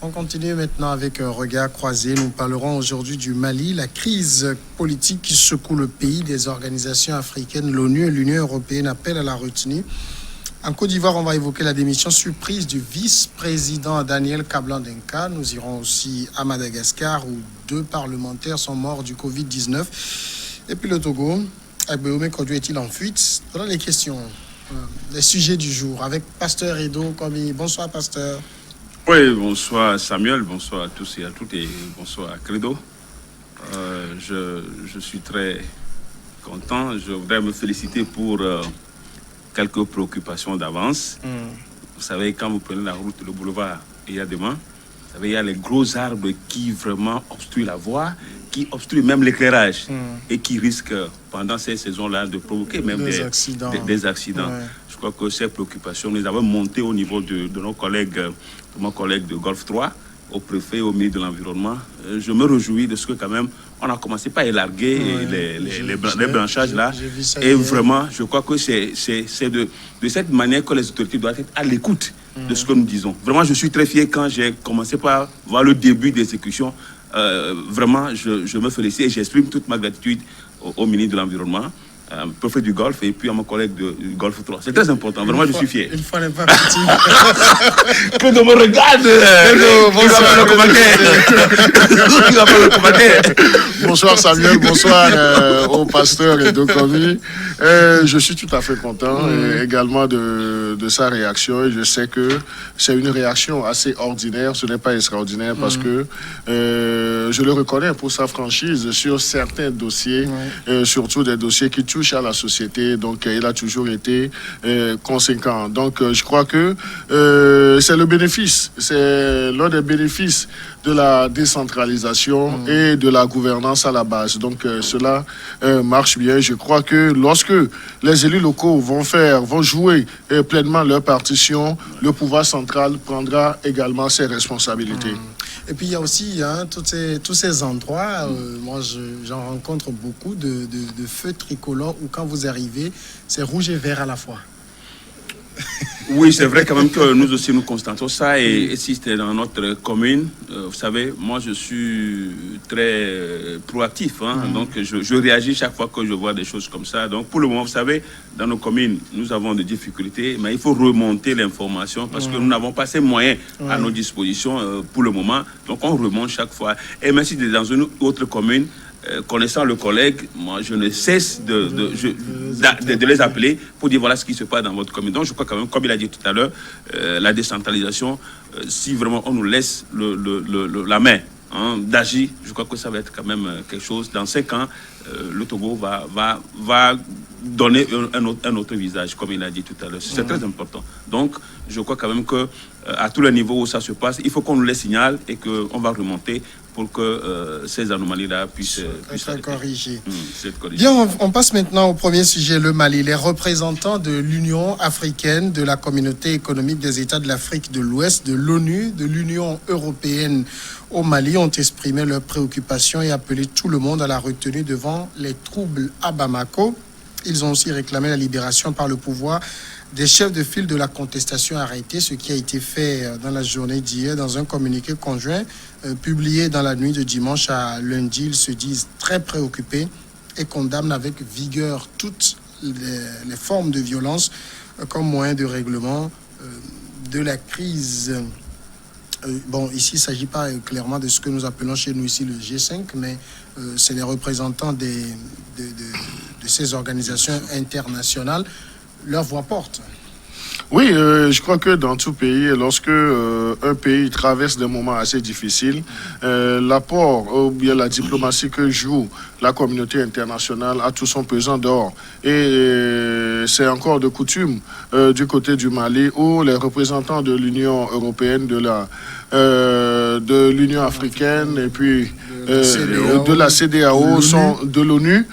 On continue maintenant avec un regard croisé. Nous parlerons aujourd'hui du Mali, la crise politique qui secoue le pays. Des organisations africaines, l'ONU et l'Union européenne appellent à la retenue. En Côte d'Ivoire, on va évoquer la démission surprise du vice-président Daniel Kablan-Denka. Nous irons aussi à Madagascar où 2 parlementaires sont morts du Covid-19. Et puis le Togo, Agbeome Kodjo est-il en fuite? Voilà les questions, les sujets du jour avec Pasteur Edo Komi. Bonsoir Pasteur. Oui, bonsoir Samuel, bonsoir à tous et à toutes et bonsoir à Credo. Je suis très content. Je voudrais me féliciter pour quelques préoccupations d'avance. Vous savez, quand vous prenez la route, le boulevard, il y a demain, vous savez, il y a les gros arbres qui vraiment obstruent la voie, qui obstruent même l'éclairage et qui risquent pendant ces saisons-là de provoquer même des accidents. Ouais. Je crois que ces préoccupations, nous les avons montées au niveau de nos collègues, de mon collègue de Golfe 3, au préfet, au ministre de l'Environnement. Je me réjouis de ce que quand même, on a commencé par élarguer les branchages là. Et vraiment, je crois que c'est de cette manière que les autorités doivent être à l'écoute de ce que nous disons. Vraiment, je suis très fier quand j'ai commencé par voir le début d'exécution. Vraiment, je me félicite et j'exprime toute ma gratitude au ministre de l'Environnement, préfet du Golfe et puis à mon collègue du Golfe 3. C'est très important, vraiment je suis fier. Une fois n'est pas petit. Que de me regarde. Bonsoir Samuel, bonsoir au pasteur Edo Komi. Je suis tout à fait content également de sa réaction et je sais que c'est une réaction assez ordinaire, ce n'est pas extraordinaire parce que je le reconnais pour sa franchise sur certains dossiers, surtout des dossiers qui touchent à la société, donc il a toujours été conséquent. Donc je crois que c'est le bénéfice, c'est l'un des bénéfices de la décentralisation et de la gouvernance à la base. Donc cela marche bien. Je crois que lorsque les élus locaux vont jouer pleinement leur partition, le pouvoir central prendra également ses responsabilités. Et puis il y a aussi tous ces endroits, moi j'en rencontre beaucoup de feux tricolores où quand vous arrivez, c'est rouge et vert à la fois. Oui, c'est vrai quand même que nous aussi nous constatons ça et si c'était dans notre commune, vous savez, moi je suis très proactif, donc je réagis chaque fois que je vois des choses comme ça. Donc pour le moment, vous savez, dans nos communes, nous avons des difficultés, mais il faut remonter l'information parce que nous n'avons pas ces moyens à nos dispositions pour le moment. Donc on remonte chaque fois. Et même si c'est dans une autre commune, connaissant le collègue, moi je ne cesse de les appeler pour dire voilà ce qui se passe dans votre commune. Donc je crois quand même, comme il a dit tout à l'heure, la décentralisation, si vraiment on nous laisse la main d'agir, je crois que ça va être quand même quelque chose. Dans 5 ans, le Togo va donner un autre visage, comme il a dit tout à l'heure. C'est très important. Donc je crois quand même que à tous les niveaux où ça se passe, il faut qu'on nous les signale et qu'on va remonter pour que ces anomalies-là puissent être corrigées. Bien, on passe maintenant au premier sujet, le Mali. Les représentants de l'Union africaine, de la Communauté économique des États de l'Afrique de l'Ouest, de l'ONU, de l'Union européenne au Mali ont exprimé leurs préoccupations et appelé tout le monde à la retenue devant les troubles à Bamako. Ils ont aussi réclamé la libération par le pouvoir des chefs de file de la contestation arrêtés, ce qui a été fait dans la journée d'hier dans un communiqué conjoint publié dans la nuit de dimanche à lundi. Ils se disent très préoccupés et condamnent avec vigueur toutes les formes de violence comme moyen de règlement de la crise. Bon, ici, il ne s'agit pas clairement de ce que nous appelons chez nous ici le G5, mais c'est les représentants de ces organisations internationales. Leur voix porte. Oui, je crois que dans tout pays, lorsque un pays traverse des moments assez difficiles, l'apport ou bien la diplomatie que joue la communauté internationale a tout son pesant d'or. Et c'est encore de coutume du côté du Mali où les représentants de l'Union européenne, de l'Union africaine et puis de la CEDEAO, de l'ONU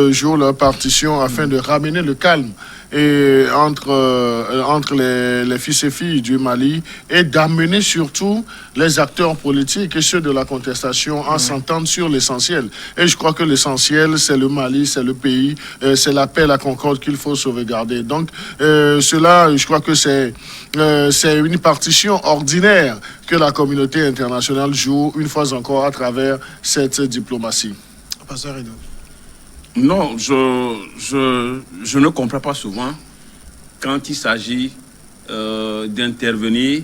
jouent leur partition afin de ramener le calme et entre les fils et filles du Mali et d'amener surtout les acteurs politiques et ceux de la contestation à s'entendre sur l'essentiel. Et je crois que l'essentiel, c'est le Mali, c'est le pays, c'est la paix, la concorde qu'il faut sauvegarder. Donc, cela, je crois que c'est une partition ordinaire que la communauté internationale joue une fois encore à travers cette diplomatie. Pasteur Edo. Non, je ne comprends pas souvent quand il s'agit d'intervenir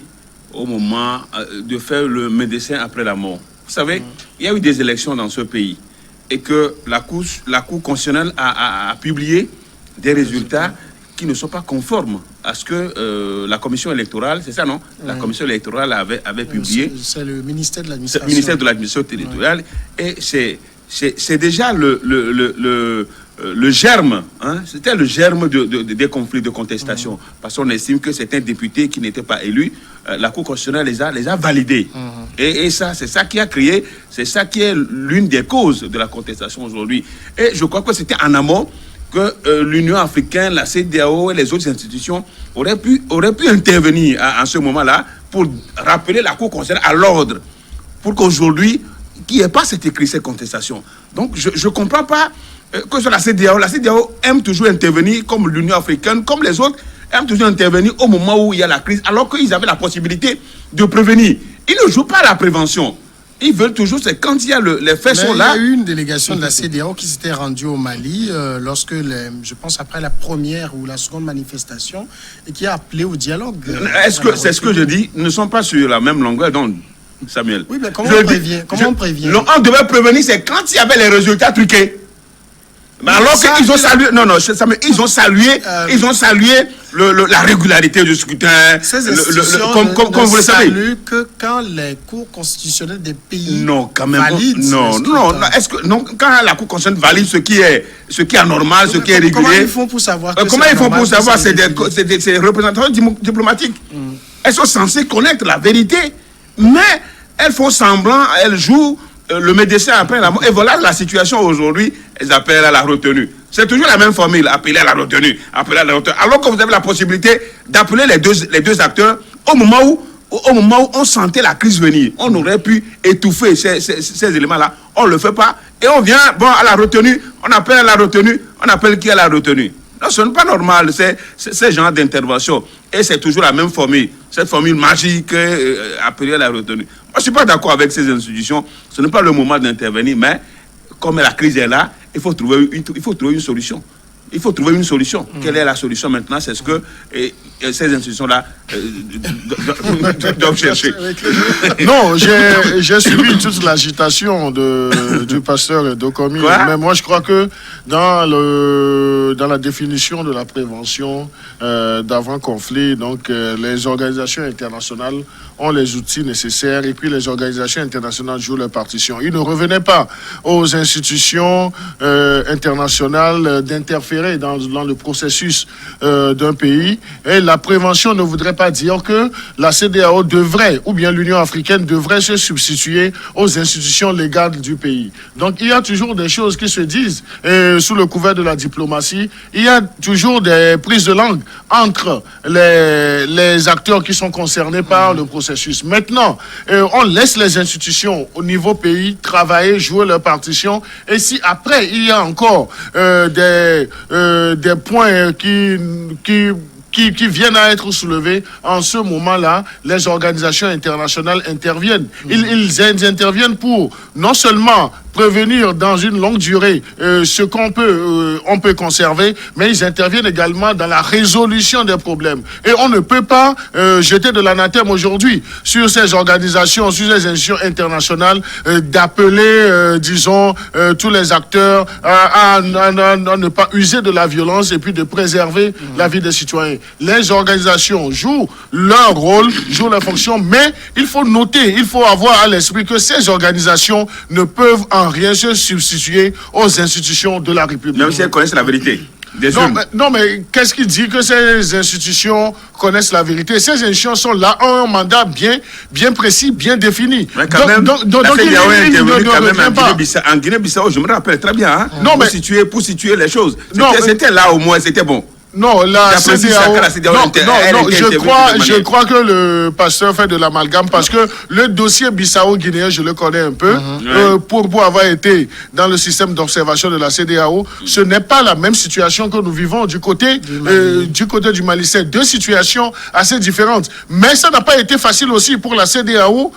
au moment de faire le médecin après la mort. Vous savez, il y a eu des élections dans ce pays et que la Cour constitutionnelle a publié des résultats qui ne sont pas conformes à ce que la commission électorale, c'est ça non? La commission électorale avait publié. C'est le ministère de l'administration. Le ministère de l'administration territoriale. Et c'est déjà le germe, hein? C'était le germe des conflits de contestation. Parce qu'on estime que c'est un député qui n'était pas élu. La Cour constitutionnelle les a validés. Et ça, c'est ça qui a créé, c'est ça qui est l'une des causes de la contestation aujourd'hui. Et je crois que c'était en amont que l'Union africaine, la CEDEAO et les autres institutions auraient pu intervenir à ce moment-là pour rappeler la Cour constitutionnelle à l'ordre. Pour qu'aujourd'hui, qu'il n'y ait pas cette contestation. Donc, je ne comprends pas que sur la CEDEAO aime toujours intervenir comme l'Union africaine, comme les autres, aiment toujours intervenir au moment où il y a la crise, alors qu'ils avaient la possibilité de prévenir. Ils ne jouent pas à la prévention. Ils veulent toujours, c'est quand il y a les faits sont là. Il y a eu une délégation de la CEDEAO qui s'était rendue au Mali lorsque, je pense, après la première ou la seconde manifestation, et qui a appelé au dialogue. Est-ce que c'est ce que je dis? Ils ne sont pas sur la même longueur d'onde, Samuel. Oui, mais comment on prévient? On devait prévenir, c'est quand il y avait les résultats truqués. Mais alors qu'ils ont salué, ils ont salué la régularité du scrutin. Comme vous le savez. Que quand les cours constitutionnels des pays valident. Quand la Cour constitutionnelle valide ce qui est anormal, ce qui est régulier. Comment ils font pour savoir? C'est des représentants diplomatiques. Elles sont censées connaître la vérité, mais elles font semblant, elles jouent le médecin après la mort. Et voilà la situation aujourd'hui. Elles appellent à la retenue. C'est toujours la même formule, appeler à la retenue, alors que vous avez la possibilité d'appeler les deux acteurs au moment où on sentait la crise venir. On aurait pu étouffer ces éléments-là. On ne le fait pas. Et on vient à la retenue, on appelle à la retenue, on appelle qui à la retenue. Non, ce n'est pas normal, ces genres d'intervention. Et c'est toujours la même formule, cette formule magique, appeler à la retenue. Moi, je ne suis pas d'accord avec ces institutions. Ce n'est pas le moment d'intervenir, mais comme la crise est là, il faut trouver une solution. Il faut trouver une solution. Quelle est la solution maintenant? C'est ce que ces institutions-là doivent chercher. Non, j'ai suivi toute l'agitation du pasteur Dokomi. Mais moi, je crois que dans la définition de la prévention d'avant-conflit, donc les organisations internationales ont les outils nécessaires et puis les organisations internationales jouent leur partition. Il ne revenait pas aux institutions internationales d'interférer dans le processus d'un pays. Et la prévention ne voudrait pas dire que la CEDEAO devrait, ou bien l'Union africaine devrait se substituer aux institutions légales du pays. Donc il y a toujours des choses qui se disent sous le couvert de la diplomatie. Il y a toujours des prises de langue entre les acteurs qui sont concernés par le processus. Maintenant, on laisse les institutions au niveau pays travailler, jouer leur partition. Et si après il y a encore des points qui viennent à être soulevés, en ce moment-là, les organisations internationales interviennent. Ils interviennent pour non seulement prévenir dans une longue durée ce qu'on peut conserver, mais ils interviennent également dans la résolution des problèmes. Et on ne peut pas jeter de l'anathème aujourd'hui sur ces organisations, sur ces institutions internationales, d'appeler, disons, tous les acteurs à ne pas user de la violence et puis de préserver la vie des citoyens. Les organisations jouent leur rôle, jouent leur fonction, mais il faut noter, il faut avoir à l'esprit que ces organisations ne peuvent en rien se substituer aux institutions de la République. Même si elles connaissent la vérité. Non, mais qu'est-ce qui dit que ces institutions connaissent la vérité? Ces institutions sont là, ont un mandat bien précis, bien défini. Mais quand même, en Guinée-Bissau, je me rappelle très bien, hein, pour situer les choses. C'était là au moins, c'était bon. Non, la J'apprécie CEDEAO. ça, que la CEDEAO Non, était je intervenue crois, de je manière- crois que le pasteur fait de l'amalgame parce que le dossier Bissau-Guinéen, je le connais un peu. Pour avoir été dans le système d'observation de la CEDEAO, ce n'est pas la même situation que nous vivons du côté du Mali. C'est deux situations assez différentes. Mais ça n'a pas été facile aussi pour la CEDEAO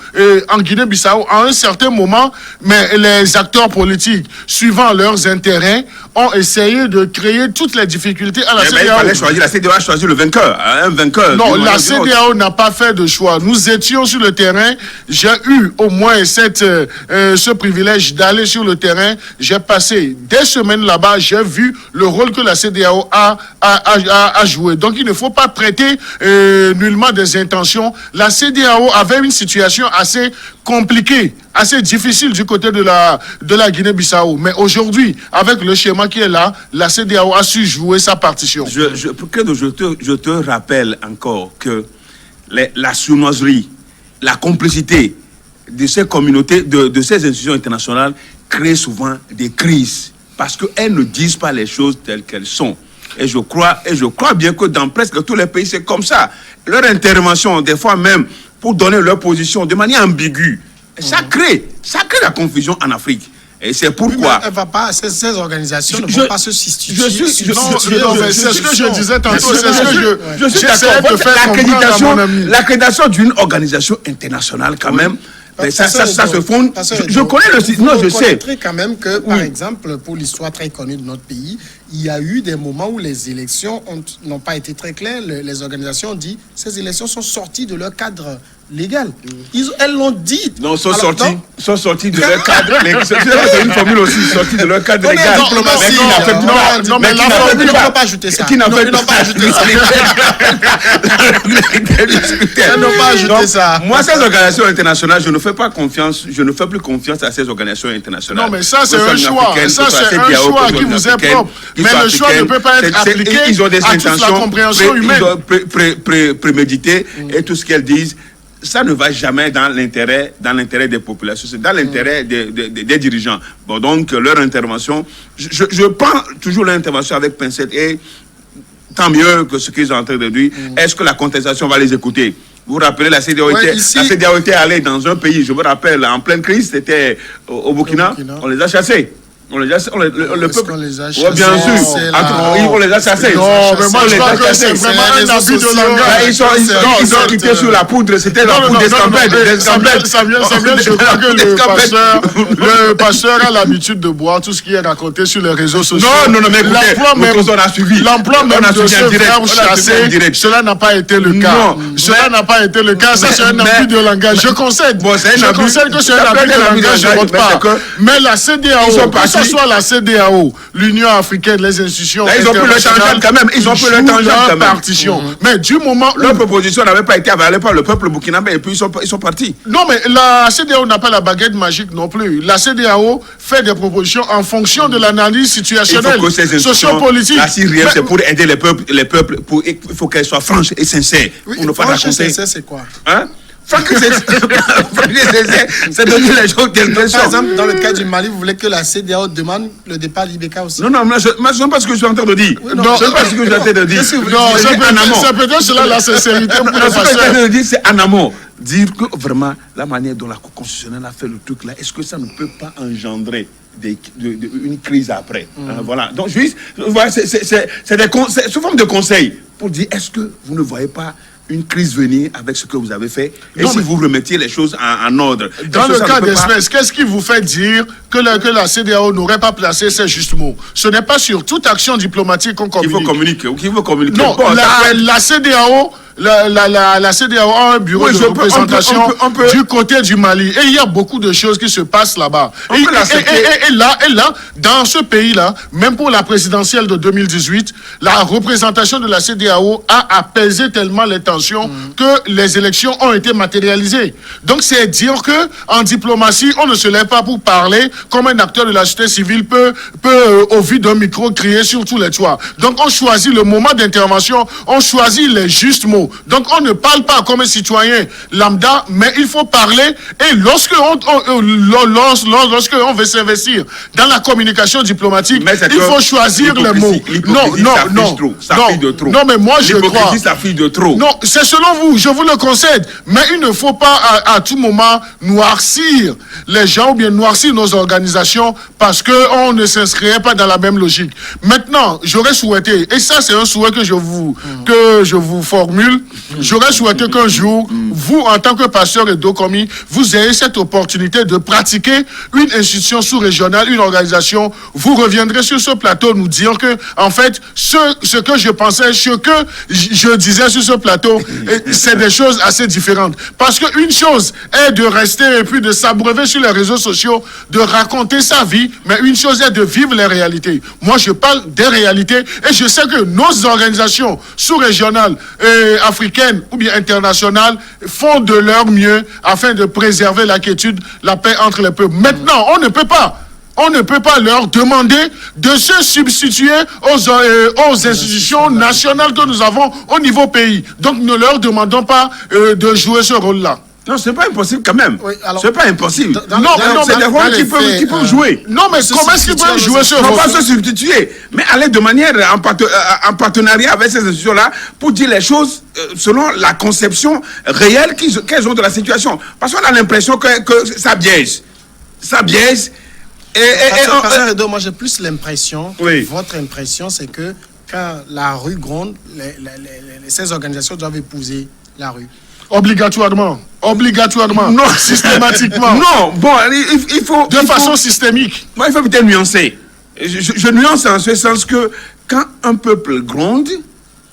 en Guinée-Bissau à un certain moment. Mais les acteurs politiques, suivant leurs intérêts, ont essayé de créer toutes les difficultés à la Eh ben, il CEDEAO. fallait choisir, la CEDEAO a choisi le vainqueur, un vainqueur. Non, d'une la manière ou d'une autre. CEDEAO n'a pas fait de choix. Nous étions sur le terrain. J'ai eu au moins ce privilège d'aller sur le terrain. J'ai passé des semaines là-bas. J'ai vu le rôle que la CEDEAO a joué. Donc, il ne faut pas prêter nullement des intentions. La CEDEAO avait une situation assez compliquée, assez difficile du côté de la Guinée-Bissau. Mais aujourd'hui, avec le schéma qui est là, la CEDEAO a su jouer sa partition. Je te rappelle encore que la sournoiserie, la complicité de ces communautés, de ces institutions internationales crée souvent des crises parce qu'elles ne disent pas les choses telles qu'elles sont. Et je crois bien que dans presque tous les pays, c'est comme ça. Leur intervention, des fois même, pour donner leur position de manière ambiguë, ça crée la confusion en Afrique. Et c'est pourquoi... elle va pas, ces organisations ne Je- vont pas se substituer. C'est ce que je disais tantôt. C'est ce que Je suis j'essayais d'accord. de faire comprendre à mon ami. L'accréditation d'une organisation internationale, quand même, mais ça se fonde. Je connais le système. Non, je sais. Vous reconnaîtrez quand même que, par exemple, pour l'histoire très connue de notre pays, il y a eu des moments où les élections n'ont pas été très claires. Les organisations ont dit ces élections sont sorties de leur cadre légal. Elles l'ont dit. Non, sont Alors, sortis de leur cadre. C'est une formule aussi, sortis de leur cadre légal. Mais la formule, ils n'ont pas ajouté ça. Ils n'ont pas ajouté ça. Ils n'ont pas ajouté ça. Moi, ces organisations internationales, je ne fais pas confiance, je ne fais plus confiance à ces organisations internationales. Non, mais ça, c'est un choix. Ça, c'est un choix qui vous est propre. Mais le choix ne peut pas être appliqué ils ont des à toute la intentions compréhension humaine. préméditées et tout ce qu'elles disent. Ça ne va jamais dans l'intérêt des populations, c'est dans l'intérêt des dirigeants. Bon, donc, leur intervention, je prends toujours l'intervention avec pincette et tant mieux que ce qu'ils sont en train de dire. Est-ce que la contestation va les écouter? Vous vous rappelez, la CEDEAO était allée dans un pays, je me rappelle, en pleine crise, c'était au Burkina, on les a chassés. Le peuple. Ouais, bien sûr. On les a chassés. Non, mais moi je crois que c'est vraiment un abus de langage. Ils ont quitté sur la poudre. C'était la poudre d'escampette. Samuel, je crois que le pasteur a l'habitude de boire tout ce qui est raconté sur les réseaux sociaux. Non, mais écoutez, on a suivi. L'emploi même de ce verbe chasser, cela n'a pas été le cas. Cela n'a pas été le cas. Ça, c'est un abus de langage. Je concède. Je concède que c'est un abus de langage de votre part. Mais la CEDEAO, que ce soit la CEDEAO, l'Union africaine, les institutions ils ont pris le tangent quand même. Ils ont pris le tangent quand même. Partition. Mais du moment où leur proposition n'avait pas été avalée par le peuple burkinabé et puis ils sont partis. Non, mais la CEDEAO n'a pas la baguette magique non plus. La CEDEAO fait des propositions en fonction de l'analyse situationnelle, sociopolitique. La Syrie, c'est pour aider les peuples, il faut qu'elles soient franches et sincères. Oui, pour ne pas raconter. sincère, c'est quoi? Hein? C'est de dire les choses qu'elles sont. Par exemple, dans le cas du Mali, vous voulez que la CEDEAO demande le départ d'Ibeka aussi? Non, je ne sais pas ce que je suis en train de dire. Oui, non, je ne sais pas ce que je suis en train de dire. Non, c'est peut-être cela la sincérité pour Ce que je suis en train de dire, c'est en amont. Dire que vraiment, la manière dont la Cour constitutionnelle a fait le truc là, est-ce que ça ne peut pas engendrer une crise après? Voilà. Donc, juste, c'est sous forme de conseil pour dire, est-ce que vous ne voyez pas une crise venir avec ce que vous avez fait et si vous remettiez les choses en ordre? Dans le cas d'espèce, qu'est-ce qui vous fait dire que la CEDEAO n'aurait pas placé ces justes mots? Ce n'est pas sur toute action diplomatique qu'on communique. Qu'il faut communiquer. Non, la CEDEAO... La CEDEAO a un bureau de représentation du côté du Mali. Et il y a beaucoup de choses qui se passent là-bas. Et là, dans ce pays-là, même pour la présidentielle de 2018, la représentation de la CEDEAO a apaisé tellement les tensions que les élections ont été matérialisées. Donc c'est dire que en diplomatie, on ne se lève pas pour parler comme un acteur de la société civile peut au vu d'un micro crier sur tous les toits. Donc on choisit le moment d'intervention, on choisit les justes mots. nous. Donc on ne parle pas comme un citoyen lambda, mais il faut parler. Et lorsque on veut s'investir dans la communication diplomatique, il faut choisir les mots. Non, mais moi je crois. De trop. Non, c'est selon vous, je vous le concède. Mais il ne faut pas à tout moment noircir les gens ou bien noircir nos organisations parce qu'on ne s'inscrirait pas dans la même logique. Maintenant, j'aurais souhaité, et ça c'est un souhait que je vous formule, j'aurais souhaité qu'un jour, vous en tant que pasteur et Dokomi, vous ayez cette opportunité de pratiquer une institution sous-régionale, une organisation. Vous reviendrez sur ce plateau nous dire que, en fait, ce que je pensais, ce que je disais sur ce plateau, c'est des choses assez différentes. Parce qu'une chose est de rester et puis de s'abreuver sur les réseaux sociaux, de raconter sa vie, mais une chose est de vivre les réalités. Moi, je parle des réalités et je sais que nos organisations sous-régionales, africaines ou bien internationales font de leur mieux afin de préserver la quiétude, la paix entre les peuples. Maintenant, on ne peut pas leur demander de se substituer aux institutions nationales que nous avons au niveau pays. Donc, ne leur demandons pas de jouer ce rôle-là. Non, c'est pas impossible quand même. Oui, c'est pas impossible. C'est des rôles qui peuvent jouer. Non, mais comment est-ce qu'ils peuvent jouer ce rôle? On va pas se substituer, mais aller de manière en partenariat avec ces institutions-là pour dire les choses selon la conception réelle qu'elles ont de la situation. Parce qu'on a l'impression que ça biaise. Ça biaise. Moi, j'ai plus l'impression, votre impression, c'est que quand la rue gronde, ces organisations doivent épouser la rue. Obligatoirement, non, systématiquement. Non, bon, il faut... De façon systémique. Moi, il faut peut-être nuancer. Je nuance en ce sens que quand un peuple gronde,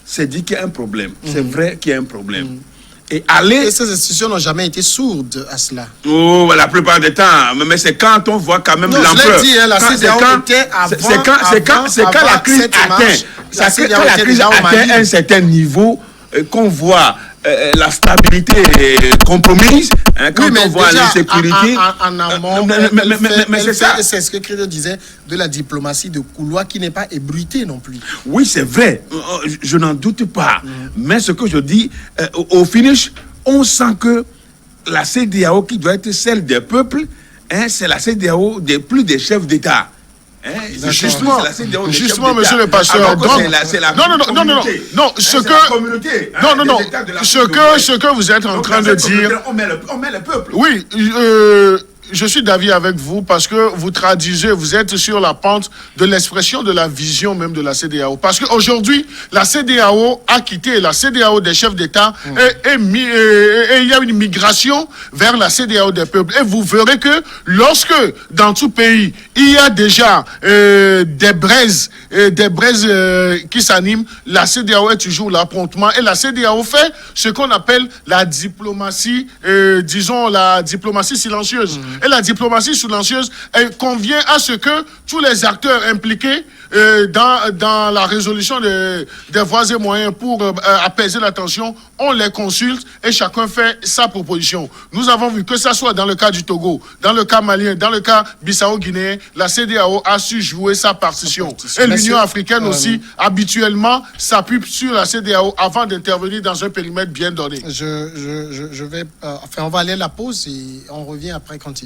c'est dit qu'il y a un problème. C'est vrai qu'il y a un problème. Et ces institutions n'ont jamais été sourdes à cela. Oh, la plupart du temps. Mais c'est quand on voit quand même l'ampleur. C'est quand la crise atteint un certain niveau qu'on voit la stabilité compromise, quand on voit l'insécurité. En amont, mais c'est ça. C'est ce que Credo disait de la diplomatie de couloir qui n'est pas ébruitée non plus. Oui, c'est vrai. Je n'en doute pas. Mais ce que je dis, au finish, on sent que la CEDEAO qui doit être celle des peuples, c'est la CEDEAO plus des chefs d'État. Justement, monsieur le pasteur. Ce que vous êtes en train de dire. On met le peuple. Oui, je suis d'avis avec vous parce que vous traduisez, vous êtes sur la pente de l'expression de la vision même de la CEDEAO. Parce qu'aujourd'hui, la CEDEAO a quitté la CEDEAO des chefs d'État et il y a une migration vers la CEDEAO des peuples. Et vous verrez que lorsque, dans tout pays, il y a déjà des braises qui s'animent, la CEDEAO est toujours là promptement. Et la CEDEAO fait ce qu'on appelle la diplomatie, disons la diplomatie silencieuse. Et la diplomatie silencieuse convient à ce que tous les acteurs impliqués dans la résolution des voies et moyens pour apaiser la tension, on les consulte et chacun fait sa proposition. Nous avons vu que ça soit dans le cas du Togo, dans le cas malien, dans le cas bissau-guinéen, la CEDEAO a su jouer sa partition. Et l'Union africaine aussi, habituellement, s'appuie sur la CEDEAO avant d'intervenir dans un périmètre bien donné. On va aller à la pause et on revient après continuer.